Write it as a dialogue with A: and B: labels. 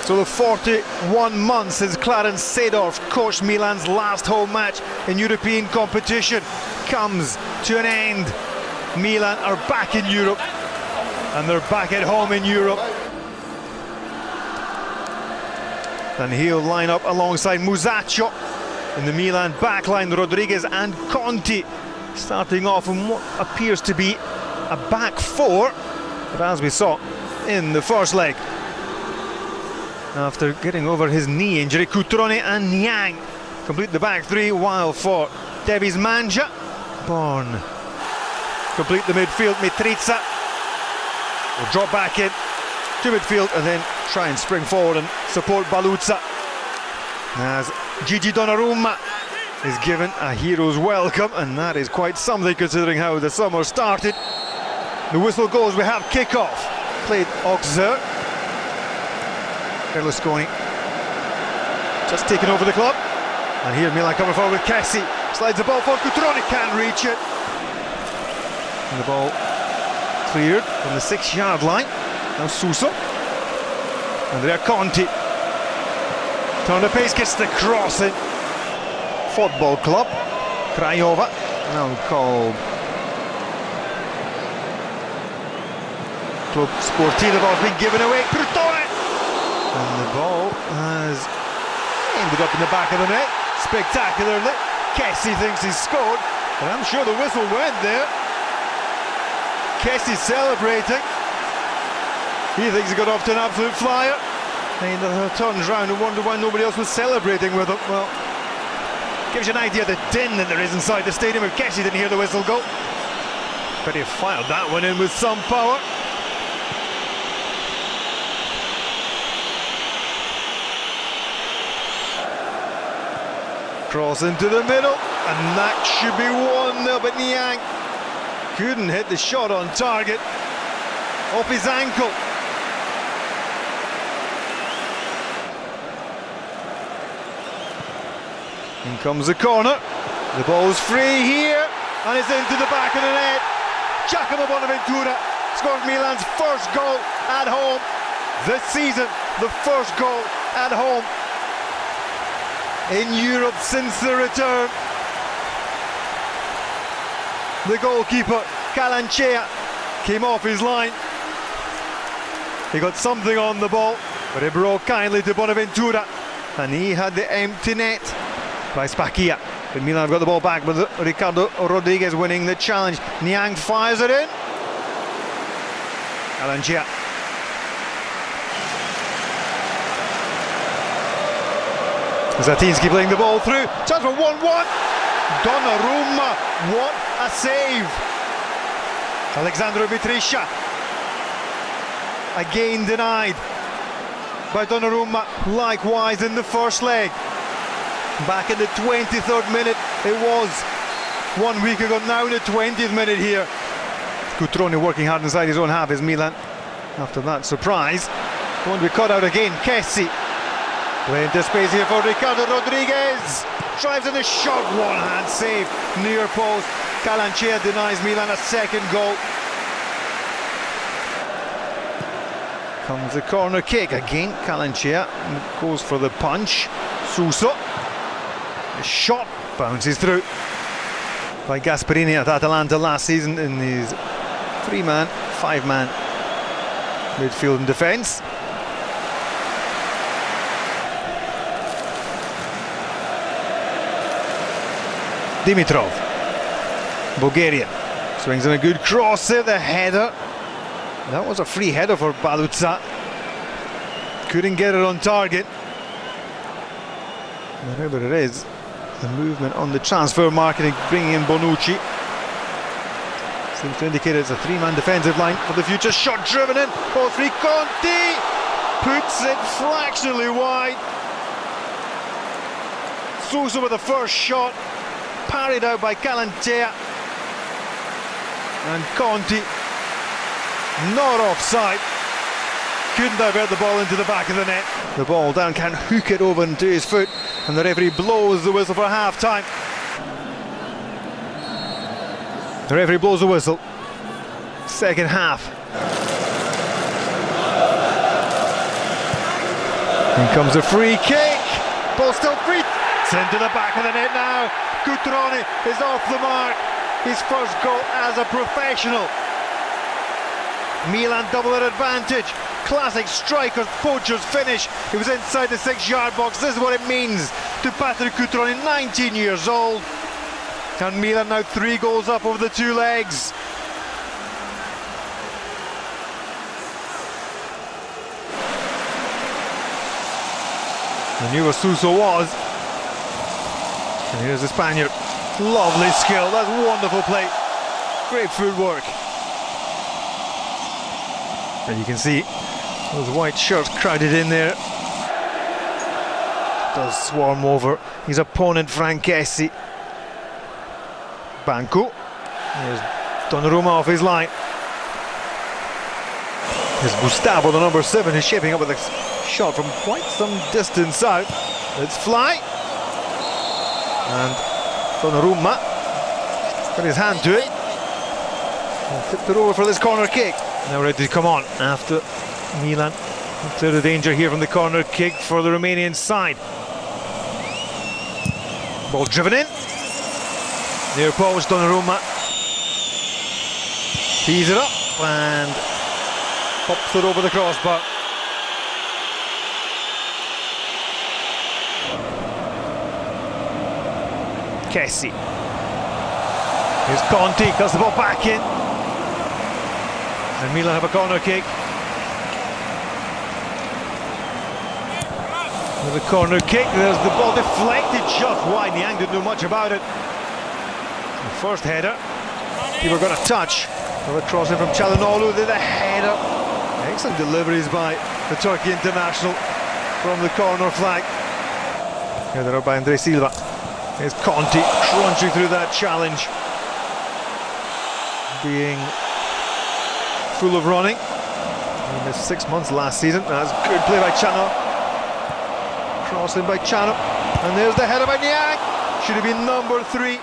A: So the 41 months since Clarence Seedorf coached Milan's last home match in European competition comes to an end. Milan are back in Europe, and they're back at home in Europe. And he'll line up alongside Musacchio in the Milan backline, Rodriguez and Conti starting off in what appears to be a back four, but as we saw in the first leg, after getting over his knee injury, Cutrone and Niang complete the back three, while for Davies Manja, Born complete the midfield. Mitriza will drop back in to midfield and then try and spring forward and support Baluzza, as Gigi Donnarumma is given a hero's welcome, and that is quite something considering how the summer started. The whistle goes, we have kick-off. Played Auxerre. Berlusconi just taken over the club, and here Milan coming forward with Kessi. Slides the ball for Cutrone, can't reach it. And the ball cleared from the 6-yard line. Now Suso. Andrea Conti. Turn the pace, gets the cross in. Football club. Craiova, now called Club Sportivo. The ball's been given away. Crotone! And the ball has ended up in the back of the net. Spectacularly. Kessi thinks he's scored, and I'm sure the whistle went there. Kessi celebrating. He thinks he got off to an absolute flyer. And he turns round and wonders why nobody else was celebrating with him. Well, gives you an idea of the din that there is inside the stadium if Kessi didn't hear the whistle go. But he fired that one in with some power. Cross into the middle, and that should be 1-0, but Niang couldn't hit the shot on target. Off his ankle. In comes the corner. The ball's free here, and it's into the back of the net. Giacomo Bonaventura scored Milan's first goal at home this season. The first goal at home in Europe since the return. The goalkeeper, Calanchea, came off his line. He got something on the ball, but it broke kindly to Bonaventura, and he had the empty net by Spacchia. But Milan have got the ball back with Ricardo Rodriguez winning the challenge. Niang fires it in. Calanchea. Zatinski playing the ball through. Chance for 1-1. Donnarumma, what a save. Alexandro Mitricia again denied by Donnarumma, likewise in the first leg. Back in the 23rd minute it was 1 week ago, now in the 20th minute here. Cutrone working hard inside his own half is Milan after that surprise. Going to be caught out again. Kessi playing to space here for Ricardo Rodriguez. Drives in the shot, one-hand save, near post. Calanchea denies Milan a second goal. Comes the corner kick again. Calanchea goes for the punch. Suso. The shot bounces through by Gasperini at Atalanta last season in his 3-man, 5-man midfield and defence. Dimitrov, Bulgaria, swings in a good cross there, the header. That was a free header for Baluzza. Couldn't get it on target. Whatever it is, the movement on the transfer market, bringing in Bonucci seems to indicate it's a 3-man defensive line for the future. Shot driven in, ball free, Conti puts it fractionally wide. Sousa with the first shot, parried out by Calanchea, and Conti not offside, couldn't divert the ball into the back of the net. The ball down, can't hook it over into his foot, and the referee blows the whistle for half-time. The referee blows the whistle. Second half. Here comes a free kick. Ball still free. It's into the back of the net now. Cutrone is off the mark. His first goal as a professional. Milan double their advantage. Classic striker's poacher's finish. He was inside the 6-yard box. This is what it means to Patrick Cutrone, 19 years old. And Milan now 3 goals up over the 2 legs. I knew where Suso was. And here's the Spaniard. Lovely skill, that's wonderful play. Great footwork. And you can see those white shirts crowded in there. Does swarm over his opponent Franchesi. Banco. Here's Donnarumma off his line. Here's Gustavo, the number 7, who's shaping up with a shot from quite some distance out. Let's fly. And Donnarumma got his hand to it. And tipped it over for this corner kick. Now ready to come on after Milan clear the danger here from the corner kick for the Romanian side. Ball driven in. Near post, Donnarumma tees it up and pops it over the crossbar. Kessie. Here's Conti, cuts the ball back in. And Milan have a corner kick. With a corner kick, there's the ball deflected just wide. Niang didn't know much about it. The first header, people got a touch. Another crossing from Çalhanoğlu, then the header. Excellent deliveries by the Turkey international from the corner flag. Header up by Andre Silva. Here's Conti crunching through that challenge. Being full of running. He missed 6 months last season. That's good play by Chano. Crossing by Chano. And there's the header by Niang. Should have been number 3.